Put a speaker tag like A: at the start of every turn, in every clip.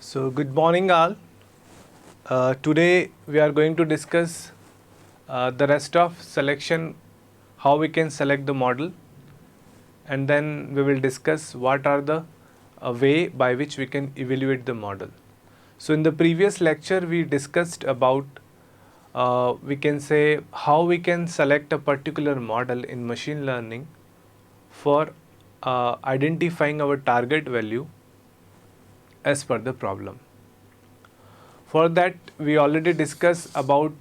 A: So good morning all. Today we are going to discuss the rest of selection, how we can select the model, and then we will discuss what are the way by which we can evaluate the model. So in the previous lecture we discussed about we can say how we can select a particular model in machine learning for identifying our target value as per the problem. For that, we already discussed about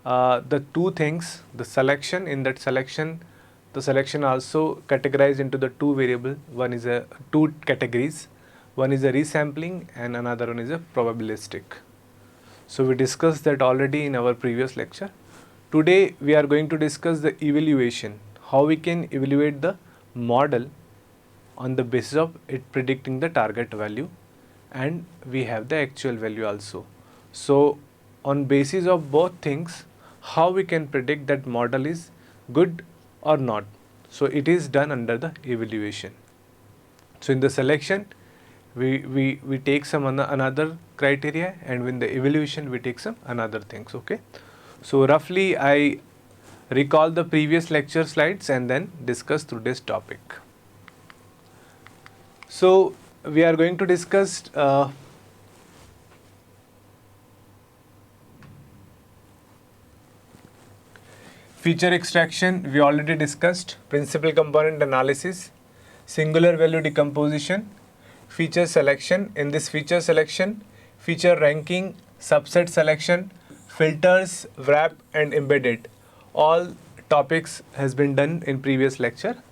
A: the two things, the selection. In that selection, the selection also categorized into the two variable. One is a two categories. One is a resampling and another one is a probabilistic. So we discussed that already in our previous lecture. Today we are going to discuss the evaluation, how we can evaluate the model on the basis of it predicting the target value, and we have the actual value also. So on basis of both things, how we can predict that model is good or not. So it is done under the evaluation. So in the selection, we take some another criteria, and in the evaluation we take some another things. Okay. So roughly I recall the previous lecture slides and then discuss today's topic. So we are going to discuss feature extraction. We already discussed principal component analysis, singular value decomposition, feature selection. In this feature selection, feature ranking, subset selection, filters, wrap and embedded, all topics has been done in previous lecture.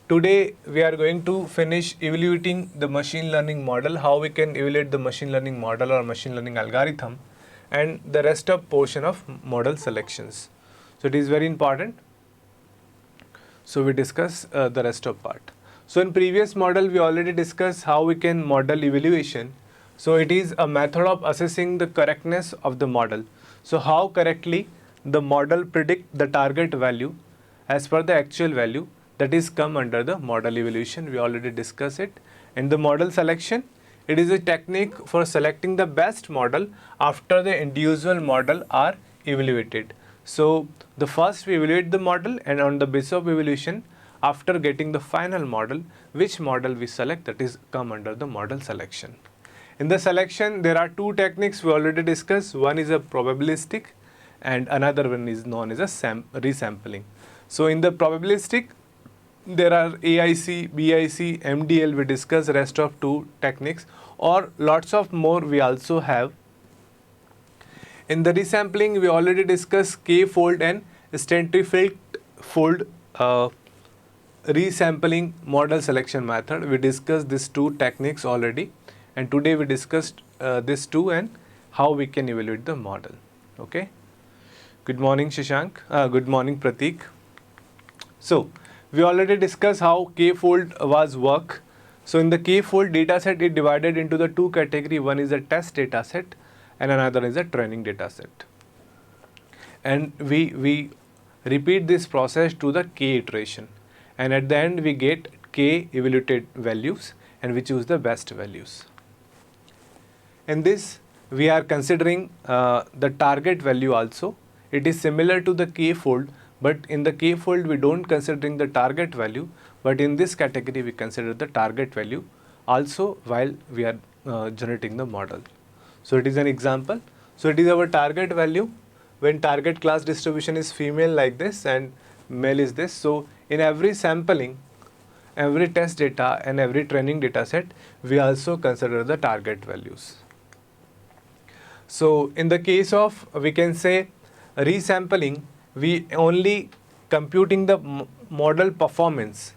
A: Today we are going to finish evaluating the machine learning model, how we can evaluate the machine learning model or machine learning algorithm, and the rest of portion of model selections. So it is very important. So we discuss the rest of part. So in previous model we already discussed how we can model evaluation. So it is a method of assessing the correctness of the model. So how correctly the model predict the target value as per the actual value, that is come under the model evaluation. We already discussed it. In the model selection, it is a technique for selecting the best model after the individual model are evaluated. So the first we evaluate the model, and on the basis of evaluation, after getting the final model, which model we select, that is come under the model selection. In the selection, there are two techniques we already discussed. One is a probabilistic and another one is known as a resampling. So in the probabilistic, there are AIC, BIC, MDL, we discuss rest of two techniques, or lots of more we also have. In the resampling, we already discussed k-fold and centrifugal-fold resampling model selection method. We discussed these two techniques already, and today we discussed these two and how we can evaluate the model. Okay. Good morning, Shashank. Good morning, Pratik. So we already discussed how k-fold was work. So in the k-fold dataset, it divided into the two category. One is a test dataset and another is a training dataset. And we repeat this process to the k iteration. And at the end, we get k evaluated values and we choose the best values. In this, we are considering the target value also. It is similar to the k-fold, but in the k-fold, we don't considering the target value, but in this category, we consider the target value also while we are generating the model. So it is an example. So it is our target value when target class distribution is female like this and male is this. So in every sampling, every test data and every training data set, we also consider the target values. So in the case of, we can say, resampling, we only computing the model performance.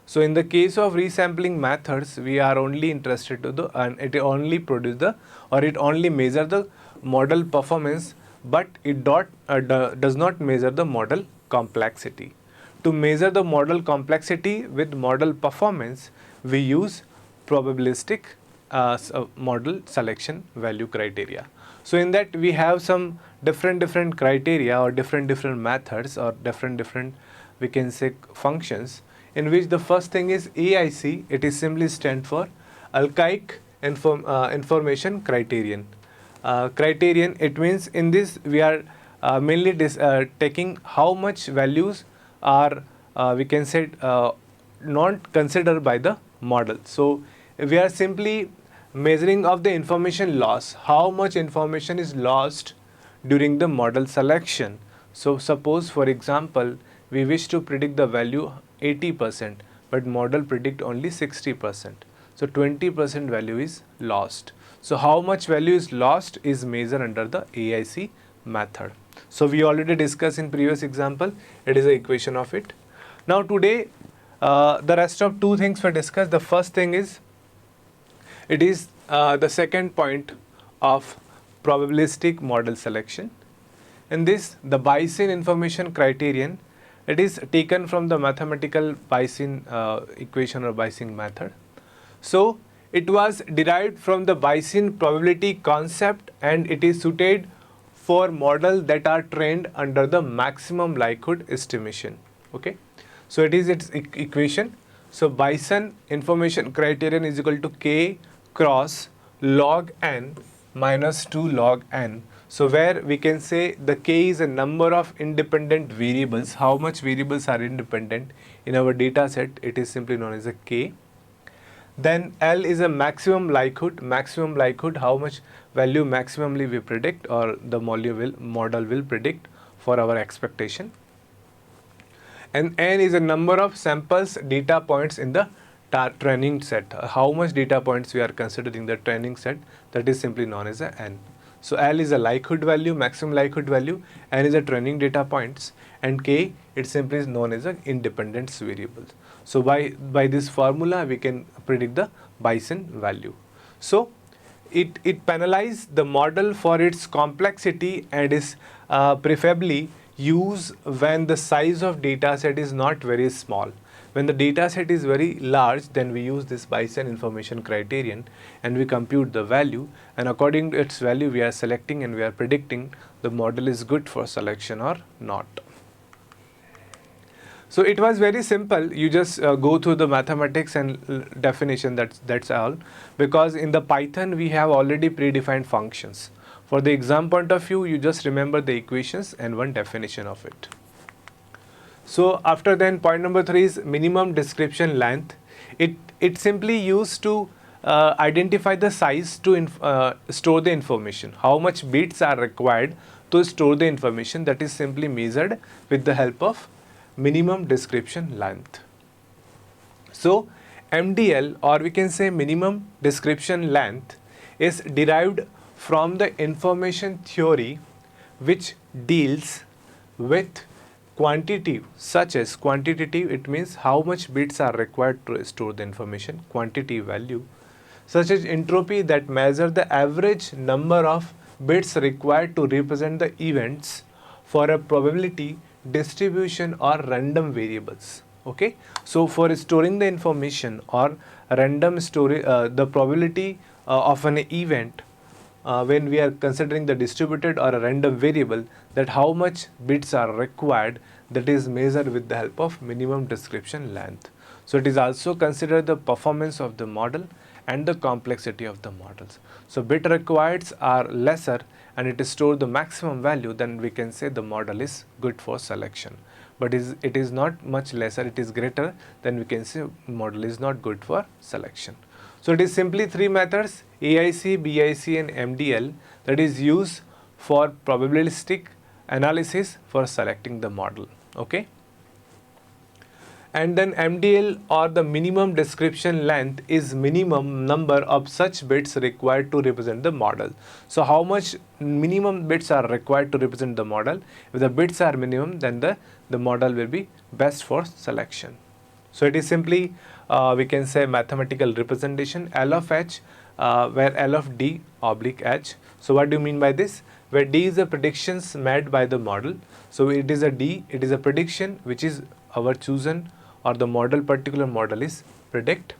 A: So in the case of resampling methods, we are only interested to the, and it only produce the, or it only measure the model performance, but it does not measure the model complexity. To measure the model complexity with model performance, we use probabilistic model selection value criteria. So in that we have some different criteria or different methods or different we can say functions, in which the first thing is AIC. It is simply stand for alkylic information criterion. Criterion, it means in this we are mainly taking how much values are we can say not considered by the model. So we are simply measuring of the information loss, how much information is lost during the model selection. So suppose for example we wish to predict the value 80%, but model predict only 60%. So 20% value is lost. So how much value is lost is measured under the AIC method. So we already discussed in previous example, it is the equation of it. Now today the rest of two things were discussed. The first thing is, it is the second point of probabilistic model selection. In this, the Bayesian information criterion, it is taken from the mathematical Bayesian equation or Bayesian method. So it was derived from the Bayesian probability concept, and it is suited for models that are trained under the maximum likelihood estimation. Okay, so it is its equation. So Bayesian information criterion is equal to K cross log n minus 2 log n. So where we can say the K is a number of independent variables. How much variables are independent in our data set? It is simply known as a K. Then L is a maximum likelihood, how much value maximally we predict or the model will predict for our expectation. And N is a number of samples data points in the training set. How much data points we are considering the training set, that is simply known as a N. So L is a likelihood value, maximum likelihood value, N is a training data points, and K, it simply is known as an independence variable. So by this formula we can predict the Bayesian value. So it penalizes the model for its complexity and is preferably used when the size of data set is not very small. When the data set is very large, then we use this Bayesian information criterion and we compute the value, and according to its value we are selecting and we are predicting the model is good for selection or not. So it was very simple. You just go through the mathematics and definition, that's all, because in the Python we have already predefined functions. For the exam point of view, you just remember the equations and one definition of it. So after then, point number 3 is minimum description length. It simply used to identify the size to store the information. How much bits are required to store the information, that is simply measured with the help of minimum description length. So MDL, or we can say minimum description length, is derived from the information theory which deals with quantitative, such as quantitative, it means how much bits are required to store the information, quantitative value, such as entropy, that measure the average number of bits required to represent the events for a probability distribution or random variables. Okay, so for storing the information or random story, the probability of an event, when we are considering the distributed or a random variable, that how much bits are required, that is measured with the help of minimum description length. So it is also considered the performance of the model and the complexity of the models. So bit required are lesser and it is stored the maximum value, then we can say the model is good for selection. But it is not much lesser, it is greater, then we can say model is not good for selection. So it is simply 3 methods, AIC, BIC and MDL, that is used for probabilistic analysis for selecting the model. Okay. And then MDL, or the minimum description length, is minimum number of such bits required to represent the model. So how much minimum bits are required to represent the model? If the bits are minimum, then the model will be best for selection. So it is simply we can say mathematical representation, L of H, where L of D oblique H. So what do you mean by this? Where D is the predictions made by the model. So it is a D, it is a prediction which is our chosen, or the model, particular model is predict.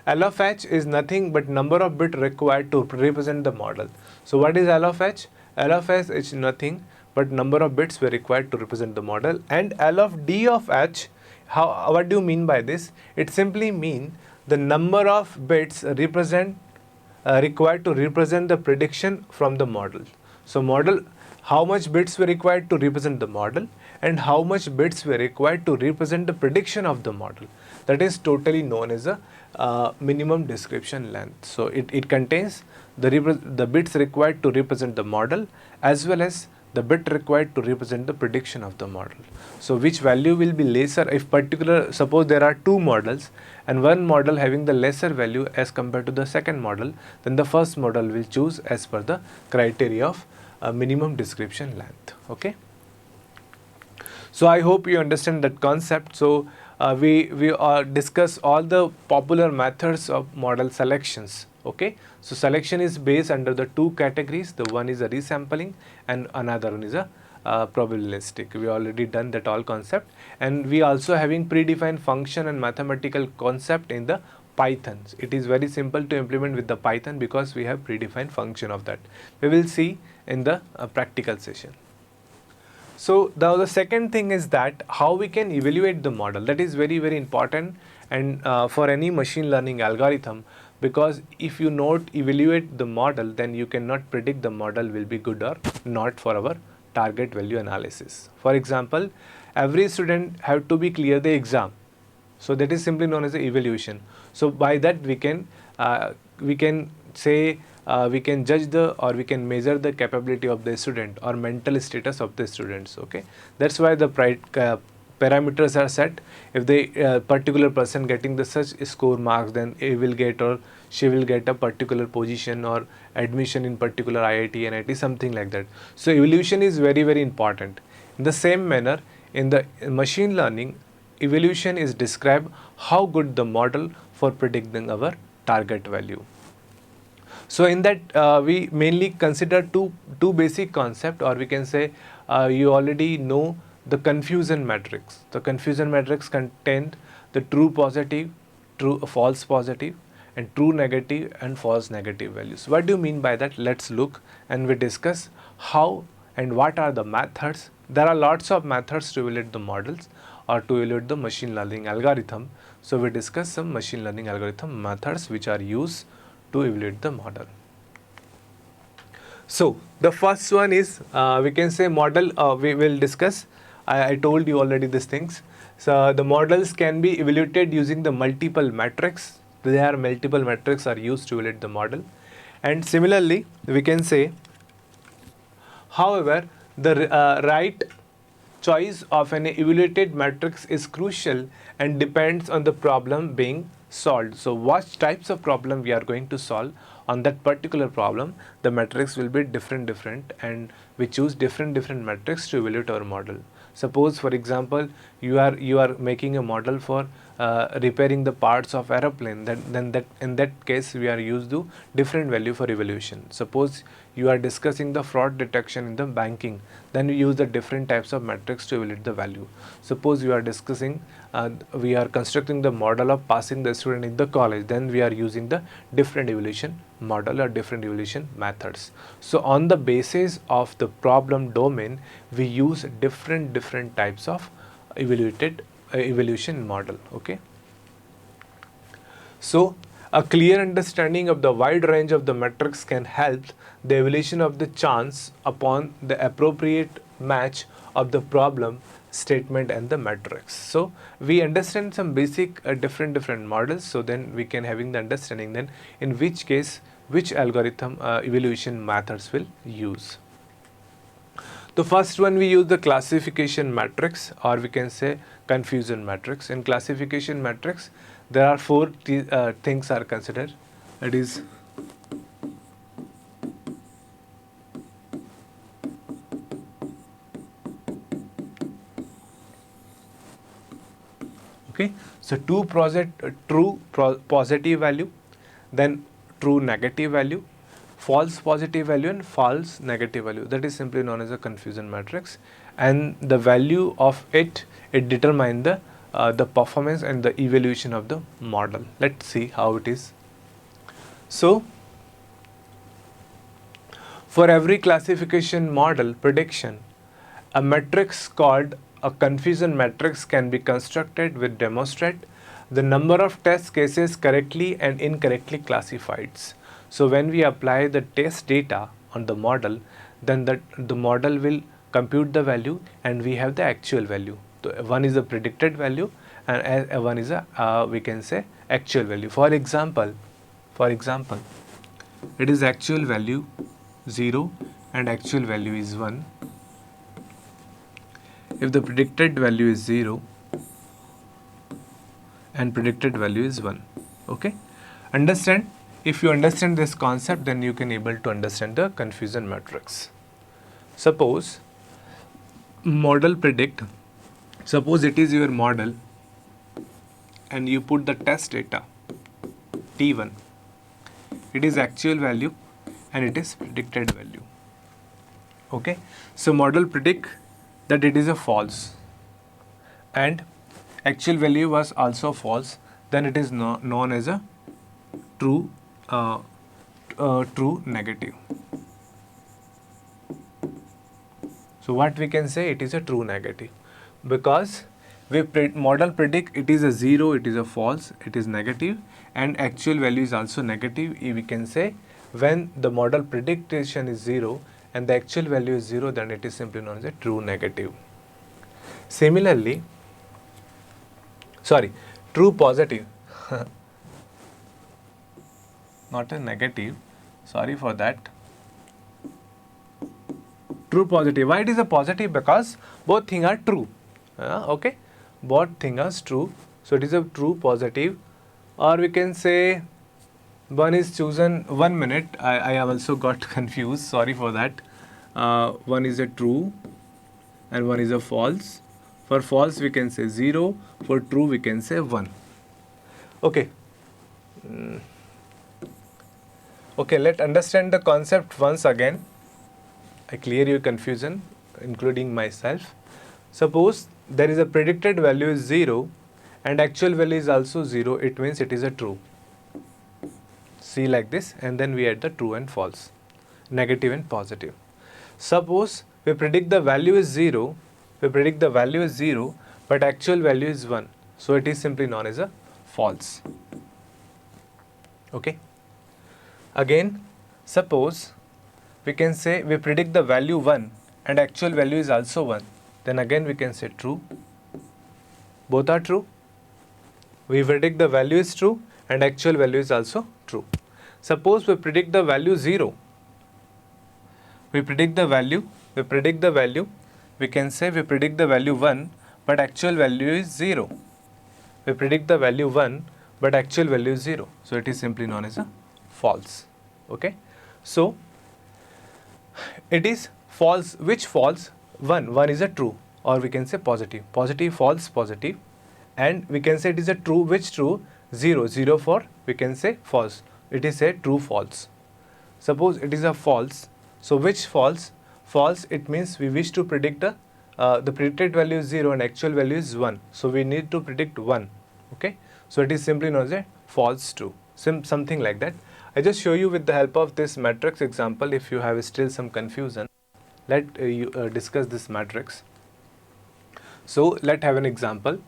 A: L of H is nothing but number of bits required to represent the model. So what is L of H? L of H is nothing but number of bits were required to represent the model. And L of D of H, what do you mean by this? It simply means the number of bits represent required to represent the prediction from the model. So model, how much bits were required to represent the model and how much bits were required to represent the prediction of the model. That is totally known as a minimum description length. So it contains the bits required to represent the model as well as the bit required to represent the prediction of the model. So which value will be lesser if particular, suppose there are two models and one model having the lesser value as compared to the second model, then the first model will choose as per the criteria of minimum description length. Okay. So I hope you understand that concept. So we discuss all the popular methods of model selections. Okay, so selection is based under the two categories. The one is a resampling and another one is a probabilistic. We already done that all concept, and we also having predefined function and mathematical concept in the Python. It is very simple to implement with the Python because we have predefined function of that. We will see in the practical session. So now the second thing is that how we can evaluate the model. That is very, very important, and for any machine learning algorithm, because if you not evaluate the model, then you cannot predict the model will be good or not for our target value analysis. For example, every student have to be clear the exam. So that is simply known as the evaluation. So by that we can say we can judge the, or we can measure the capability of the student or mental status of the students. Okay, that's why the parameters are set. If the particular person getting the such score marks, then he will get or she will get a particular position or admission in particular IIT, NIT, something like that. So evaluation is very, very important. In the same manner, in the machine learning, evaluation is describe how good the model for predicting our target value. So in that we mainly consider two basic concept, or we can say you already know the confusion matrix. The confusion matrix contained the true positive, true false positive, and true negative and false negative values. What do you mean by that? Let's look and we discuss how and what are the methods. There are lots of methods to evaluate the models or to evaluate the machine learning algorithm. So we discuss some machine learning algorithm methods which are used to evaluate the model. So the first one is we can say model. We will discuss. I told you already these things. So the models can be evaluated using the multiple metrics. There are multiple metrics are used to evaluate the model, and similarly we can say, however, the right choice of an evaluated matrix is crucial and depends on the problem being solved. So what types of problem we are going to solve on that particular problem, the matrix will be different, and we choose different metrics to evaluate our model. Suppose, for example, you are making a model for repairing the parts of aeroplane. Then in that case we are used to different value for evaluation. Suppose you are discussing the fraud detection in the banking, then we use the different types of metrics to evaluate the value. Suppose you are discussing, we are constructing the model of passing the student in the college, then we are using the different evaluation model or different evaluation methods. So on the basis of the problem domain, we use different types of evaluation model. Okay. So a clear understanding of the wide range of the metrics can help the evaluation of the chance upon the appropriate match of the problem statement and the matrix. So we understand some basic different models, so then we can having the understanding then in which case which algorithm evaluation methods will use. The first one, we use the classification matrix, or we can say confusion matrix. In classification matrix, there are four things are considered. That is okay. So true positive value, then true negative value, false positive value, and false negative value. That is simply known as a confusion matrix, and the value of it determines the performance and the evaluation of the model. Let's see how it is. So for every classification model prediction, a matrix called a confusion matrix can be constructed which demonstrate the number of test cases correctly and incorrectly classified. So when we apply the test data on the model, then the model will compute the value and we have the actual value. So one is the predicted value and one is a we can say actual value. For example, it is actual value 0 and actual value is 1. If the predicted value is 0 and predicted value is 1. Okay, understand? If you understand this concept, then you can able to understand the confusion matrix. Suppose model predict, suppose it is your model and you put the test data T1, it is actual value and it is predicted value. Okay, so model predict that it is a false and actual value was also false, then it is known as a true true negative. So what we can say, it is a true negative, because we model predict it is a 0, it is a false, it is negative, and actual value is also negative. We can say when the model prediction is 0 and the actual value is 0, then it is simply known as a true negative. Similarly, true positive not a negative, sorry for that. True positive. Why it is a positive? Because both things are true. Okay, both things are true. So it is a true positive, or we can say one is chosen. 1 minute, I have also got confused. Sorry for that. One is a true and one is a false. For false we can say 0. For true we can say 1. Okay. Okay, let's understand the concept once again. I clear your confusion, including myself. Suppose there is a predicted value is 0 and actual value is also 0, it means it is a true. See like this, and then we add the true and false, negative and positive. Suppose we predict the value is 0, but actual value is 1. So it is simply known as a false. Okay. Again, suppose we can say we predict the value 1 and actual value is also 1. Then again we can say true. Both are true. We predict the value is true and actual value is also true. Suppose we predict the value 0. We predict the value, we can say we predict the value 1 but actual value is 0. We predict the value 1 but actual value is 0. So it is simply known as a false. Okay. So it is false. Which false? 1 is a true, or we can say positive, false, positive, and we can say it is a true. Which true? 0 for we can say false. It is a true false. Suppose it is a false. So which false? False, it means we wish to predict the predicted value is 0 and actual value is 1. So we need to predict 1. Okay. So it is simply known as a false true. Something like that. I just show you with the help of this matrix example. If you have still some confusion, let you discuss this matrix. So let's have an example.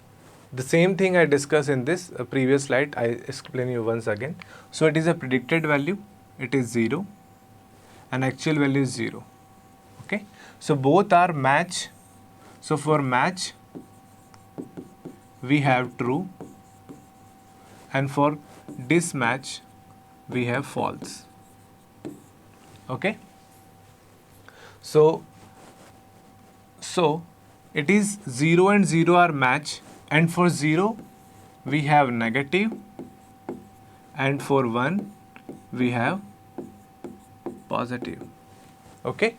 A: The same thing I discussed in this previous slide, I explain you once again. So it is a predicted value, it is 0 and actual value is 0. Okay. So both are match. So for match we have true, and for mismatch we have false. Okay. So it is 0 and 0 are match, and for 0 we have negative, and for 1 we have positive. Okay.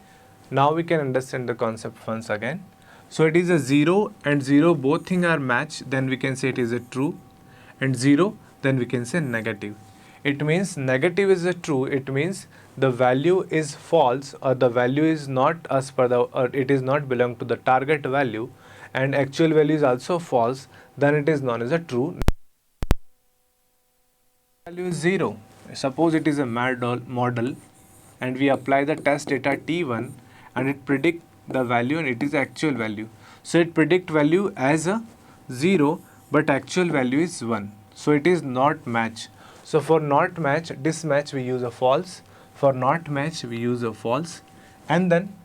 A: Now we can understand the concept once again. So it is a 0 and 0, both things are match, then we can say it is a true, and 0, then we can say negative. It means negative is a true, it means the value is false, or the value is not as per the, or it is not belong to the target value, and actual value is also false, then it is known as a true. Value is 0. Suppose it is a model and we apply the test data T1 and it predict the value and it is actual value. So it predict value as a 0 but actual value is 1. So it is not match. So for not match, this match we use a false. For not match we use a false. And then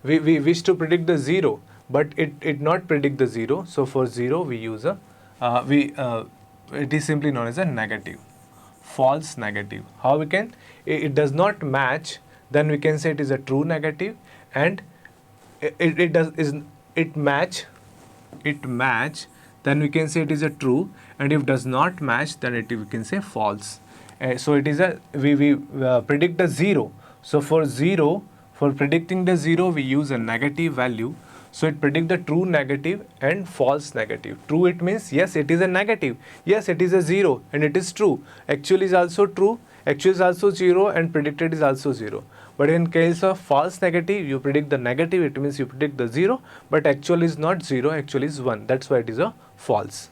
A: we wish to predict the 0, but it not predict the 0. So for 0 we use a it is simply known as a negative, false negative. How we can, it does not match, then we can say it is a true negative, and it does is it match, then we can say it is a true, and if does not match, then we can say false. So it is a we predict the 0. So for 0, for predicting the 0 we use a negative value. So it predict the true negative and false negative. True, it means yes, it is a negative, yes, it is a 0 and it is true. Actual is also true, actual is also 0, and predicted is also 0. But in case of false negative, you predict the negative, it means you predict the 0, but actual is not 0, actual is 1. That's why it is a false.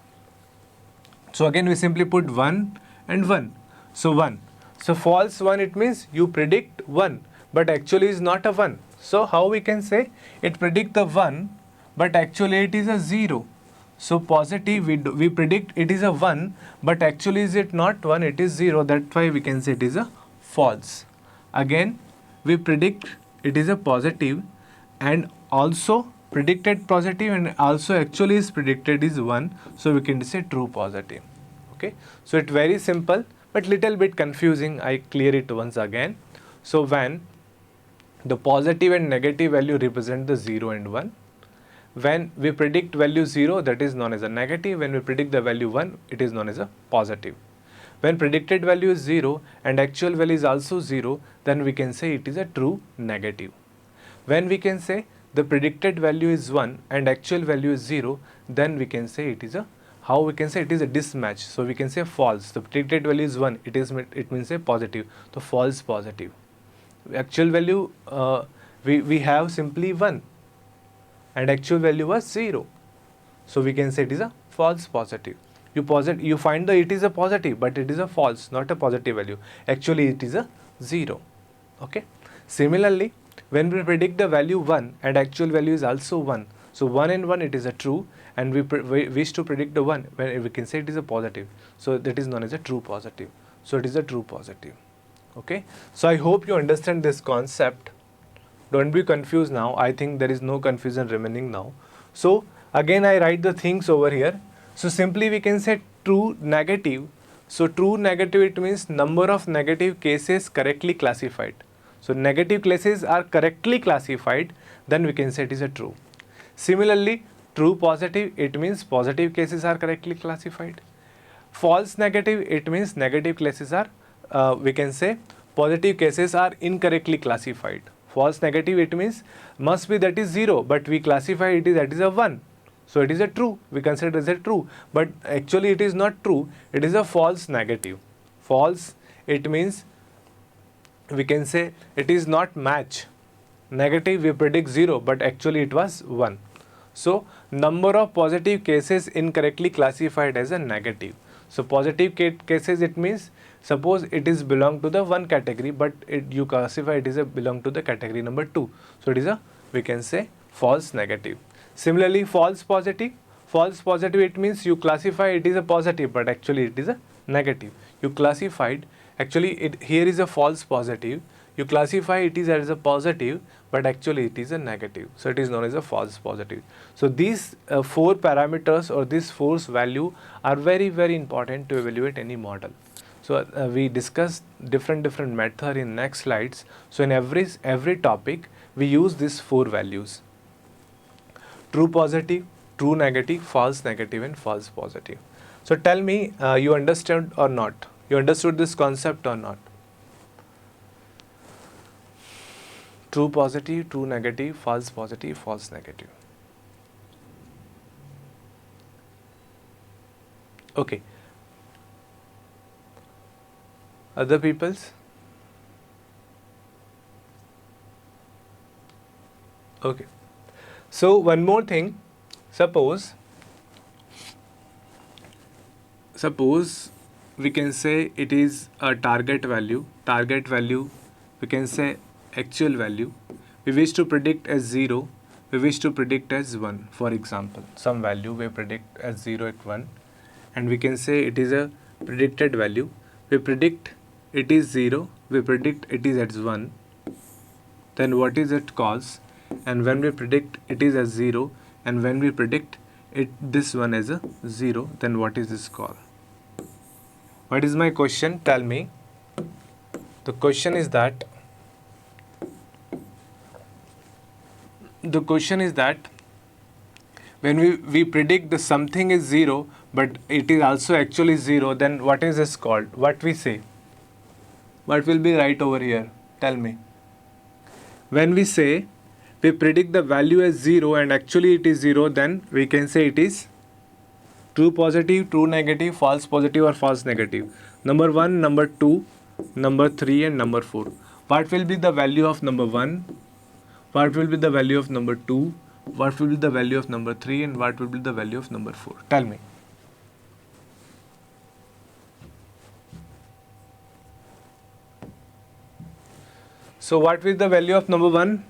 A: So again we simply put 1 and 1. So 1. So false 1, it means you predict 1, but actually is not a 1. So how we can say it predict the 1, but actually it is a 0. So positive, we predict it is a 1, but actually is it not 1, it is 0. That's why we can say it is a false. Again, we predict it is a positive, and also predicted positive, and also actually is predicted is 1. So we can say true positive. Okay. So it's very simple, but little bit confusing. I clear it once again. So when the positive and negative value represent the 0 and 1. When we predict value 0, that is known as a negative. When we predict the value 1, it is known as a positive. When predicted value is 0 and actual value is also 0, then we can say it is a true negative. When we can say the predicted value is 1 and actual value is 0, then we can say it is a, how we can say it is a mismatch. So we can say false. The predicted value is 1, it means a positive. So false positive. Actual value we have simply 1 and actual value was 0. So we can say it is a false positive. You find that it is a positive, but it is a false, not a positive value. Actually it is a 0. Okay. Similarly, when we predict the value 1 and actual value is also 1, so 1 and 1 it is a true, and we wish to predict the 1, when we can say it is a positive. So that is known as a true positive. So it is a true positive. Okay. So I hope you understand this concept. Don't be confused now. I think there is no confusion remaining now. So again I write the things over here. So simply we can say true negative. So true negative, it means number of negative cases correctly classified. So negative cases are correctly classified, then we can say it is a true. Similarly, true positive, it means positive cases are correctly classified. False negative, it means negative cases are we can say positive cases are incorrectly classified. False negative, it means must be that is 0, but we classify it is that is a 1. So it is a true, we consider it as a true, but actually it is not true, it is a false negative. False, it means we can say it is not match. Negative, we predict 0, but actually it was 1. So number of positive cases incorrectly classified as a negative. So positive cases, it means suppose it is belong to the 1 category, but you classify it is a belong to the category number 2. So it is a, we can say, false negative. Similarly, false positive. False positive, it means you classify it is a positive, but actually it is a negative. You classified, actually here is a false positive. You classify it is as a positive, but actually it is a negative. So it is known as a false positive. So these 4 parameters or these 4 value are very, very important to evaluate any model. So we discuss different method in next slides. So in every topic we use these 4 values: true positive, true negative, false negative, and false positive. So tell me, you understood or not? You understood this concept or not? True positive, true negative, false positive, false negative. Okay. Other people's? Okay. So one more thing, suppose we can say it is a target value, we can say actual value, we wish to predict as 0, we wish to predict as 1, for example, some value we predict as 0 at 1, and we can say it is a predicted value. We predict it is 0, we predict it is at 1, then what is it cause? And when we predict it is as 0, and when we predict it this one as a 0, then what is this called? What is my question? Tell me. The question is that when we predict the something is 0 but it is also actually 0, then what is this called? What we say? What will be right over here? Tell me. When we say we predict the value as 0 and actually it is 0, then we can say it is true positive, true negative, false positive or false negative. Number 1, number 2, number 3 and number 4. What will be the value of number 1? What will be the value of number 2? What will be the value of number 3 and what will be the value of number 4? Tell me. So what will be the value of number 1?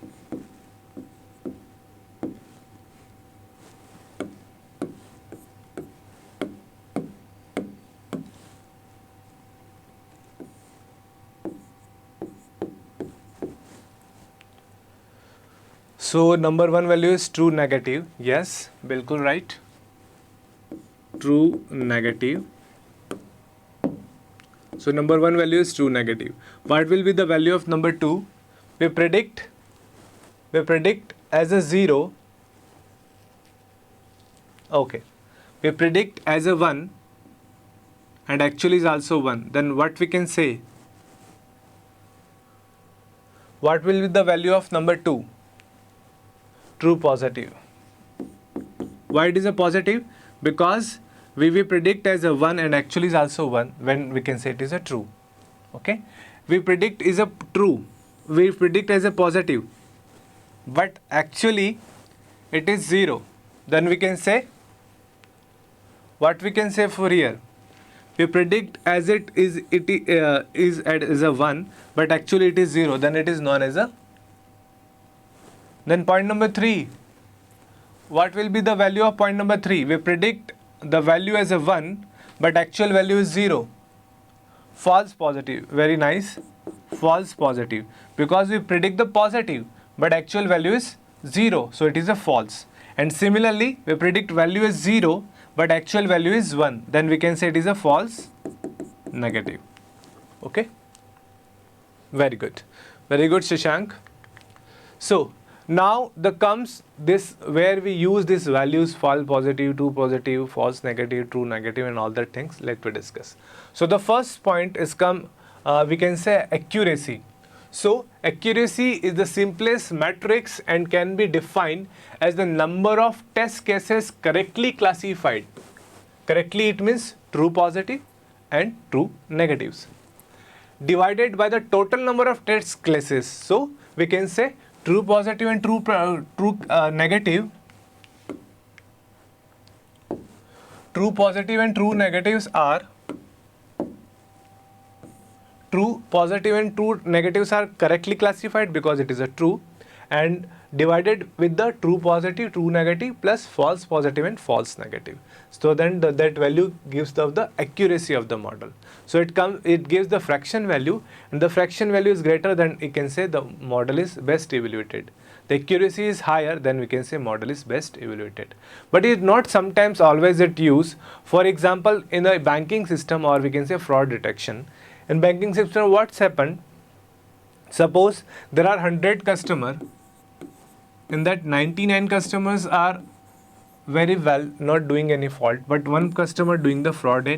A: So number 1 value is true negative. Yes, bilkul right. True negative. So number 1 value is true negative. What will be the value of number 2? We predict as a 0. Okay. We predict as a 1 and actually is also 1. Then what we can say? What will be the value of number 2? True positive. Why it is a positive? Because we predict as a 1 and actually is also 1, when we can say it is a true. Okay. We predict is a true. We predict as a positive. But actually it is 0. Then we can say, what we can say for here? We predict as it is a 1, but actually it is 0. Then it is known as a. Then point number 3. What will be the value of point number 3? We predict the value as a 1, but actual value is 0. False positive. Very nice. False positive. Because we predict the positive, but actual value is 0. So it is a false. And similarly, we predict value is 0, but actual value is 1. Then we can say it is a false negative. Okay. Very good. Very good, Shashank. So now the comes this where we use these values false positive, true positive, false negative, true negative and all that things. Let me discuss. So the first point is we can say accuracy. So accuracy is the simplest matrix and can be defined as the number of test cases correctly classified. Correctly it means true positive and true negatives, divided by the total number of test cases. So we can say true positive and true negative. True positive and true negatives are true positive and true negatives are correctly classified because it is a true, and divided with the true positive, true negative plus false positive and false negative. So then that value gives the accuracy of the model. So it gives the fraction value, and the fraction value is greater than, you can say the model is best evaluated. The accuracy is higher, then we can say model is best evaluated. But it is not sometimes always at use. For example, in a banking system, or we can say fraud detection. In banking system, what's happened? Suppose there are 100 customers. In that 99 customers are very well, not doing any fault, but one customer doing the fraud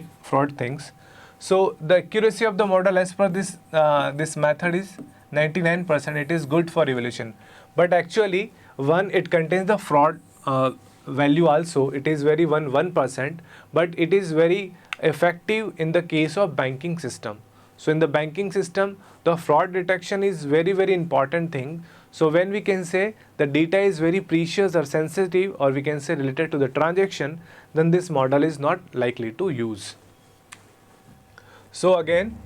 A: things. So the accuracy of the model as per this method is 99%. It is good for evaluation. But actually, it contains the fraud value also. It is very 1%, but it is very effective in the case of banking system. So in the banking system, the fraud detection is very, very important thing. So when we can say the data is very precious or sensitive, or we can say related to the transaction, then this model is not likely to use. So again,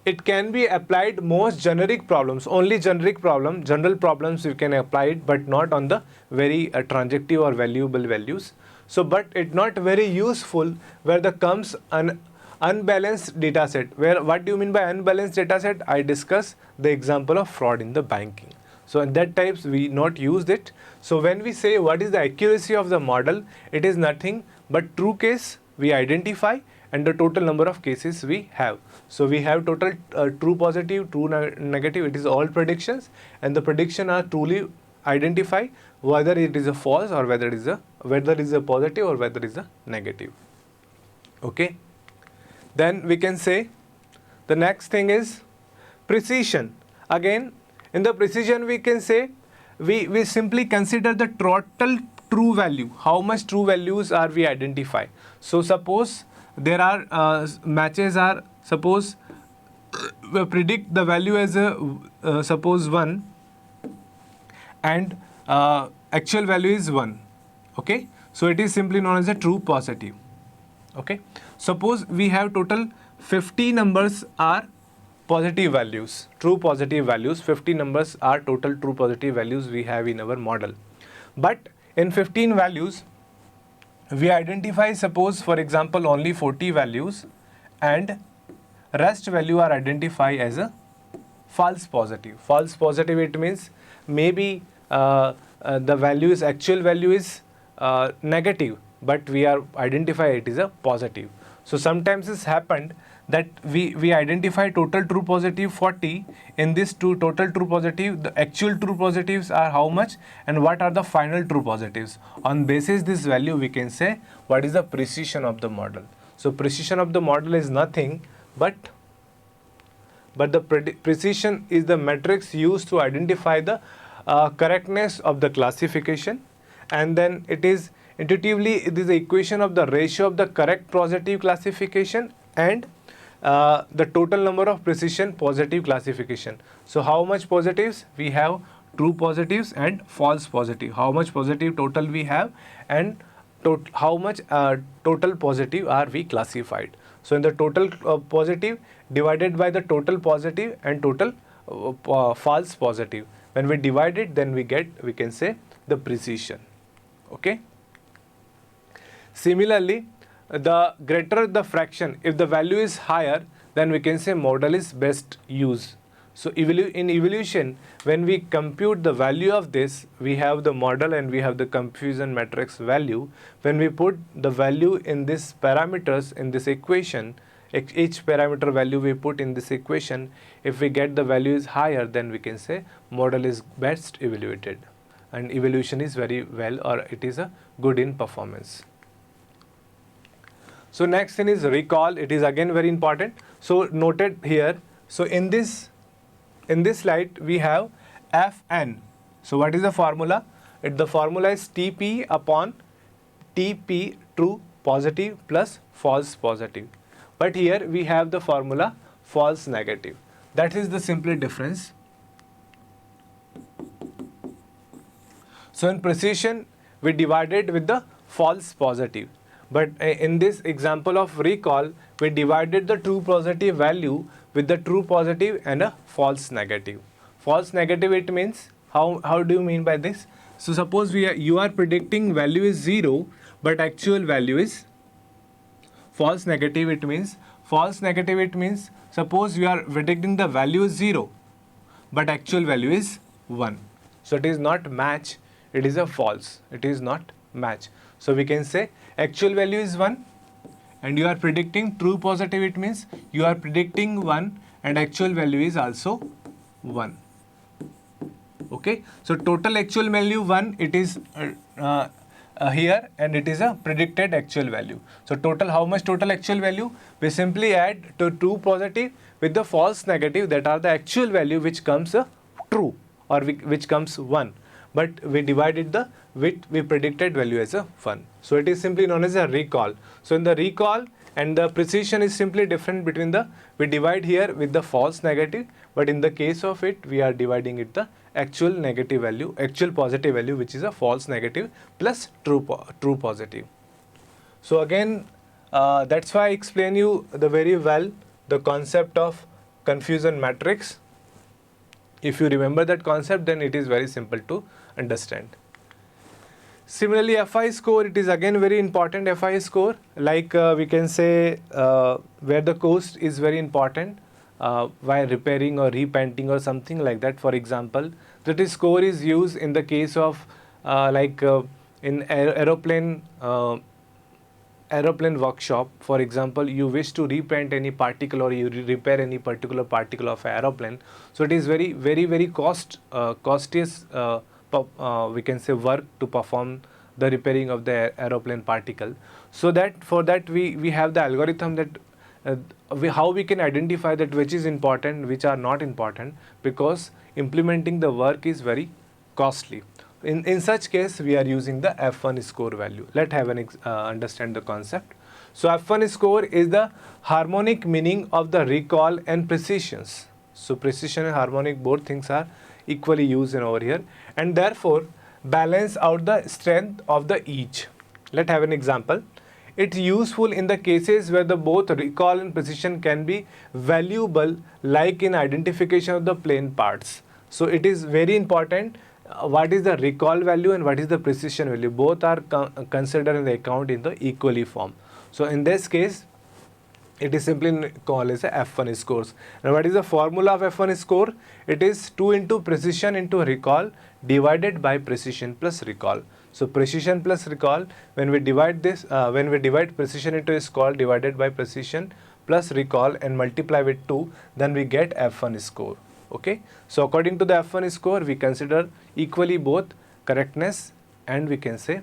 A: it can be applied most generic problems, only generic problem, general problems you can apply it, but not on the very transactive or valuable values. So, but it not very useful where the comes an unbalanced data set. Where, what do you mean by unbalanced data set? I discuss the example of fraud in the banking. So in that types we not used it. So when we say what is the accuracy of the model, it is nothing but true case we identify and the total number of cases we have. So we have total true positive, true negative, it is all predictions, and the prediction are truly identify whether it is a false or whether it is a positive or whether it is a negative. Okay. Then we can say the next thing is precision. Again, in the precision we can say we simply consider the total true value, how much true values are we identify. So suppose there are matches are, suppose we predict the value as a suppose 1 and actual value is 1. Okay, so it is simply known as a true positive. Okay, suppose we have total 50 numbers are positive values, true positive values. 50 numbers are total true positive values we have in our model, but in 15 values we identify, suppose for example, only 40 values and rest value are identified as a false positive. False positive, it means maybe the value is, actual value is negative, but we are identify it is a positive. So sometimes it's happened that we identify total true positive 40. In this total true positive, the actual true positives are how much and what are the final true positives. On basis this value we can say what is the precision of the model. So precision of the model is nothing but the precision is the metrics used to identify the correctness of the classification, and then it is intuitively it is the equation of the ratio of the correct positive classification and the total number of precision positive classification. So how much positives we have, true positives and false positive, how much positive total we have and how much total positive are we classified. So in the total positive divided by the total positive and total false positive, when we divide it, then we get, we can say, the precision. Okay. Similarly, the greater the fraction, if the value is higher, then we can say model is best used. So in evolution, when we compute the value of this, we have the model and we have the confusion matrix value. When we put the value in this parameters in this equation, each parameter value we put in this equation, if we get the value is higher, then we can say model is best evaluated and evaluation is very well, or it is a good in performance. So next thing is recall. It is again very important. So noted here. So in this slide we have Fn. So what is the formula? The formula is Tp upon Tp true positive plus false positive. But here we have the formula false negative. That is the simple difference. So in precision we divided with the false positive. But in this example of recall, we divided the true positive value with the true positive and a false negative. False negative, it means, how do you mean by this? So suppose you are predicting value is 0, but actual value is false negative. It means suppose you are predicting the value is 0, but actual value is 1. So it is not match, it is a false. It is not match. So we can say actual value is 1 and you are predicting true positive, it means you are predicting 1 and actual value is also 1. Okay, so total actual value 1, it is here, and it is a predicted actual value. So total, how much total actual value? We simply add to true positive with the false negative, that are the actual value which comes true or which comes 1. But we divided we predicted value as a 1. So it is simply known as a recall. So in the recall and the precision is simply different between we divide here with the false negative, but in the case of it, we are dividing it the actual negative value, actual positive value, which is a false negative plus true positive. So again, that's why I explain you the very well the concept of confusion matrix. If you remember that concept, then it is very simple to understand. Similarly, FI score, it is again very important. FI score, like we can say where the cost is very important while repairing or repainting or something like that. For example, that is score is used in the case of in aeroplane workshop. For example, you wish to repaint any particle or you repair any particular particle of aeroplane. So it is very costliest we can say work to perform the repairing of the aeroplane particle. So that for that we have the algorithm that how we can identify that which is important, which are not important, because implementing the work is very costly. In such case, we are using the F1 score value. Let's have an understand the concept. So F1 score is the harmonic meaning of the recall and precisions. So precision and harmonic, both things are equally used in over here, and therefore balance out the strength of the each. Let's have an example. It's useful in the cases where the both recall and precision can be valuable, like in identification of the plane parts. So it is very important what is the recall value and what is the precision value. Both are considered in the account in the equally form. So in this case, it is simply called as a F1 scores. Now what is the formula of F1 score? It is 2 into precision into recall divided by precision plus recall. So precision plus recall, when we divide this, when we divide precision into score divided by precision plus recall and multiply with 2, then we get F1 score. Okay. So according to the F1 score, we consider equally both correctness and we can say,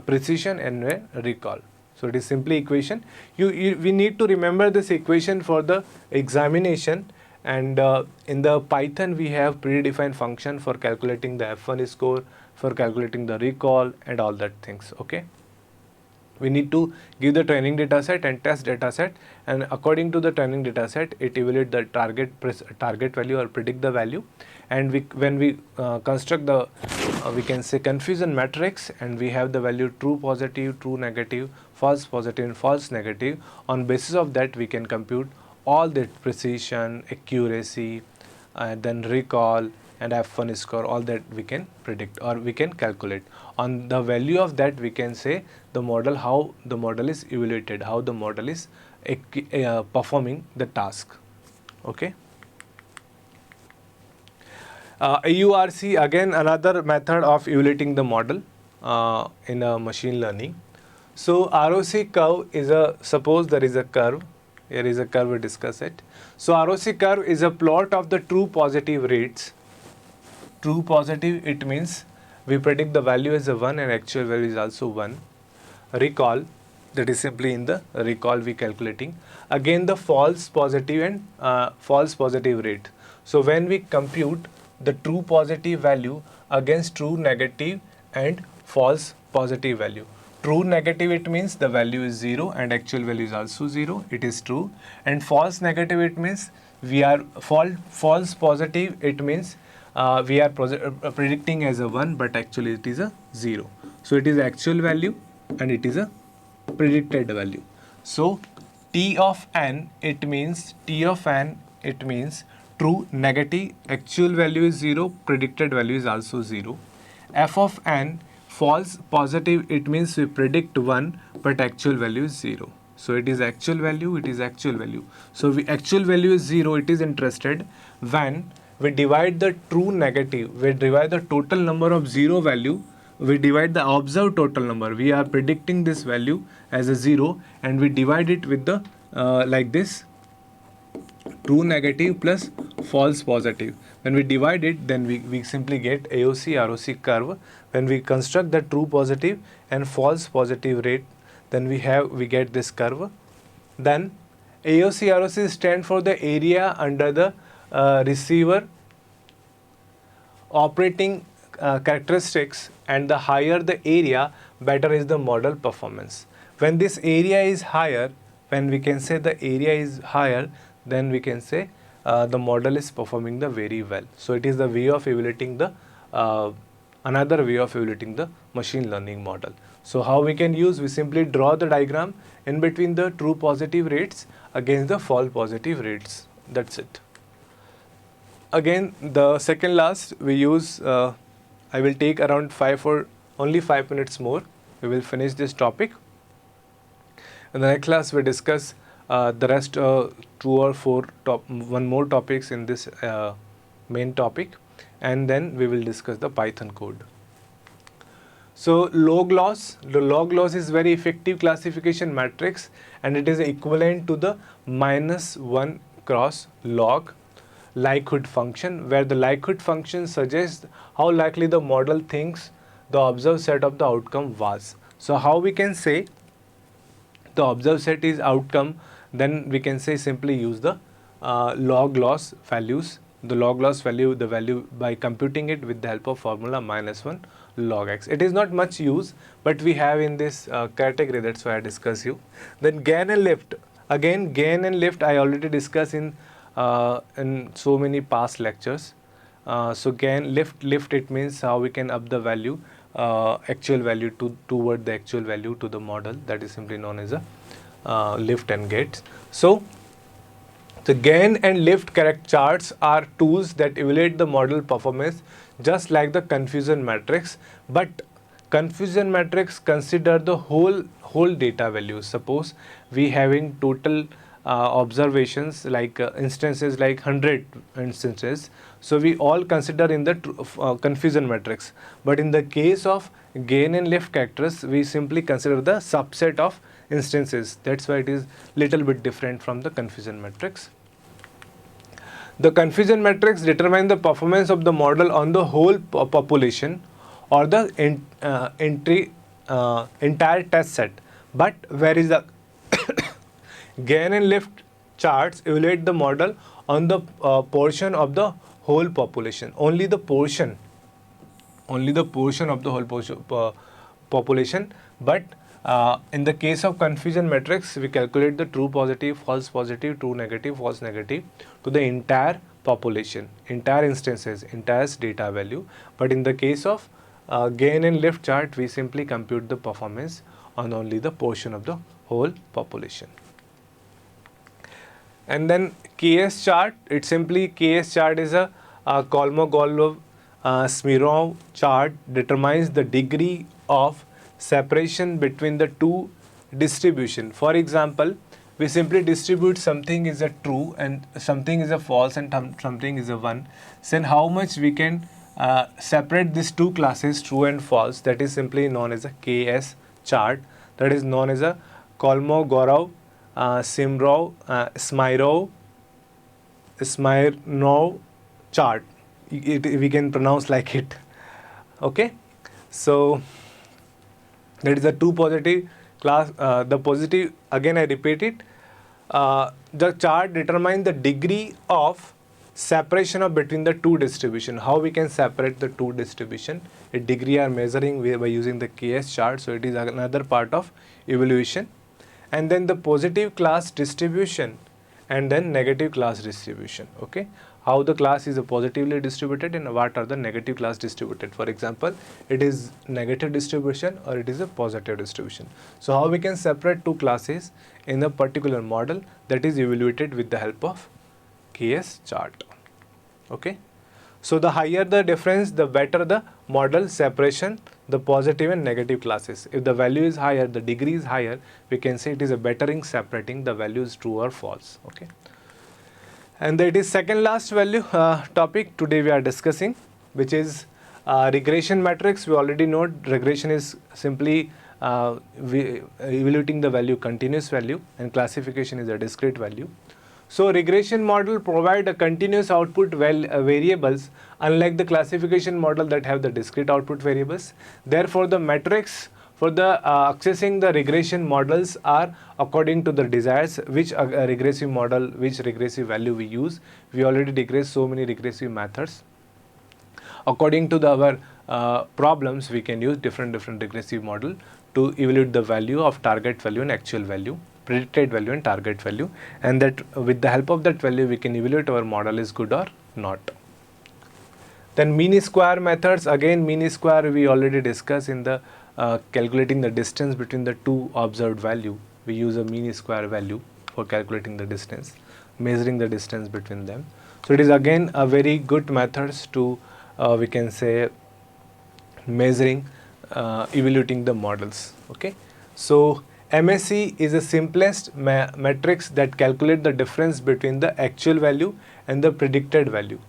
A: precision and recall. So it is simply equation. We need to remember this equation for the examination, and in the Python we have predefined function for calculating the F1 score, for calculating the recall and all that things. Okay. We need to give the training data set and test data set, and according to the training data set, it evaluate the target value or predict the value. And when we construct the we can say confusion matrix, and we have the value true positive, true negative, false positive and false negative. On basis of that, we can compute all the precision, accuracy, then recall and F1 score, all that we can predict or we can calculate. On the value of that, we can say the model, how the model is evaluated, how the model is performing the task. Okay. AURC, again another method of evaluating the model in a machine learning. So ROC curve is suppose there is a curve, here is a curve, we discuss it. So ROC curve is a plot of the true positive rates. True positive, it means we predict the value as a 1 and actual value is also 1. Recall, that is simply in the recall we calculating. Again the false positive and false positive rate. So when we compute the true positive value against true negative and false positive value. True negative, it means the value is 0 and actual value is also 0, it is true. And false negative, it means we are false positive, it means we are predicting as a 1 but actually it is a 0. So it is actual value and it is a predicted value. So T of n, it means true negative, actual value is 0, predicted value is also 0. F of n, false positive, it means we predict 1 but actual value is 0. So it is actual value, it is actual value. So actual value is 0, it is interested when we divide the true negative, we divide the total number of 0 value, we divide the observed total number. We are predicting this value as a 0 and we divide it with the like this, true negative plus false positive. When we divide it, then we simply get AOC ROC curve. When we construct the true positive and false positive rate, then we get this curve. Then AOC ROC stand for the area under the receiver operating characteristics, and the higher the area, better is the model performance. When this area is higher, when we can say the area is higher, then we can say the model is performing the very well. So it is the way of evaluating the another way of evaluating the machine learning model. So how we can use, we simply draw the diagram in between the true positive rates against the false positive rates. That's it. Again, the second last we use, I will take around only 5 minutes more. We will finish this topic. In the next class, we discuss the rest 1 more topics in this main topic, and then we will discuss the Python code. So log loss, the log loss is very effective classification matrix, and it is equivalent to the -1 cross log likelihood function, where the likelihood function suggests how likely the model thinks the observed set of the outcome was. So how we can say the observed set is outcome, then we can say simply use the log loss values, the log loss value, the value by computing it with the help of formula -1 log x. It is not much use, but we have in this category, that's why I discuss you. Then gain and lift. Again, gain and lift I already discussed in so many past lectures. So gain, lift it means how we can up the value, actual value toward the actual value to the model. That is simply known as a lift and gates. So the gain and lift correct charts are tools that evaluate the model performance, just like the confusion matrix. But confusion matrix consider the whole data values. Suppose we having total observations like instances like 100 instances, so we all consider in the confusion matrix. But in the case of gain and lift characters, we simply consider the subset of instances. That's why it is little bit different from the confusion matrix. The confusion matrix determines the performance of the model on the whole population or the entire test set. But where is the gain and lift charts evaluate the model on the portion of the whole population, only the portion of the whole population. But in the case of confusion matrix, we calculate the true positive, false positive, true negative, false negative to the entire population, entire instances, entire data value. But in the case of gain and lift chart, we simply compute the performance on only the portion of the whole population. And then KS chart, it simply KS chart is a Kolmogorov Smirnov chart, determines the degree of separation between the two distribution. For example, we simply distribute something is a true and something is a false and something is a 1. Then how much we can separate these two classes, true and false, that is simply known as a KS chart. That is known as a Kolmogorov Smirnov chart. We can pronounce like it. Okay, so that is the two positive class. The positive, again I repeat it, the chart determines the degree of separation of between the two distribution. How we can separate the two distribution? A degree are measuring by using the KS chart. So it is another part of evaluation. And then the positive class distribution and then negative class distribution. Okay, how the class is positively distributed and what are the negative class distributed. For example, it is negative distribution or it is a positive distribution. So how we can separate two classes in a particular model, that is evaluated with the help of KS chart. Okay, so the higher the difference, the better the model separation, the positive and negative classes. If the value is higher, the degree is higher, we can say it is a bettering separating the values true or false. Okay, and that is second last value topic today we are discussing, which is regression matrix. We already know regression is simply evaluating the value continuous value and classification is a discrete value. So regression model provide a continuous output variables, unlike the classification model that have the discrete output variables. Therefore, the metrics for the accessing the regression models are according to the desires, which regressive model, which regressive value we use. We already digressed so many regressive methods. According to our problems, we can use different regressive model to evaluate the value of target value and actual value, predicted value and target value, and that with the help of that value we can evaluate our model is good or not. Then mean square methods. Again, mean square we already discussed in the calculating the distance between the two observed value. We use a mean square value for calculating the distance. measuring the distance between them. So it is again a very good methods to we can say measuring evaluating the models. Okay, so MSE is the simplest matrix that calculate the difference between the actual value and the predicted value.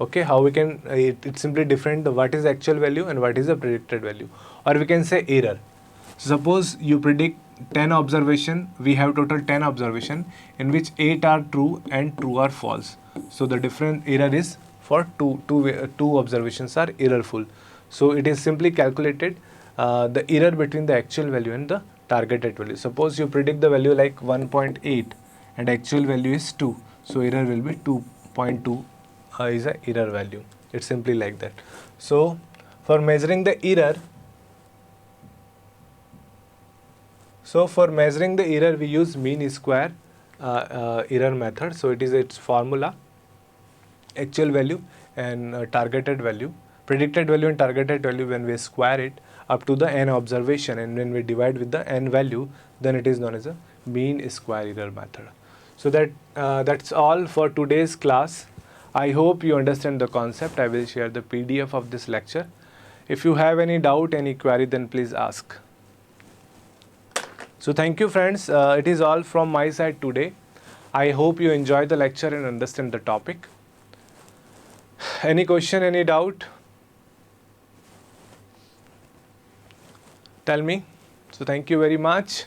A: Okay, how we can it's simply different the what is actual value and what is the predicted value, or we can say error. Suppose you predict 10 observation, we have total 10 observation in which 8 are true and 2 are false. So the different error is for two observations are errorful. So it is simply calculated the error between the actual value and the targeted value. Suppose you predict the value like 1.8 and actual value is 2. So error will be 2.2 is a error value. It's simply like that. So for measuring the error, we use mean square error method. So it is its formula, actual value and targeted value, predicted value and targeted value. When we square it up to the n observation and when we divide with the n value, then it is known as a mean square error method. So that's all for today's class. I hope you understand the concept. I will share the PDF of this lecture. If you have any doubt, any query, then please ask. So thank you friends, it is all from my side today. I hope you enjoy the lecture and understand the topic. Any question, any doubt? Tell me. So thank you very much.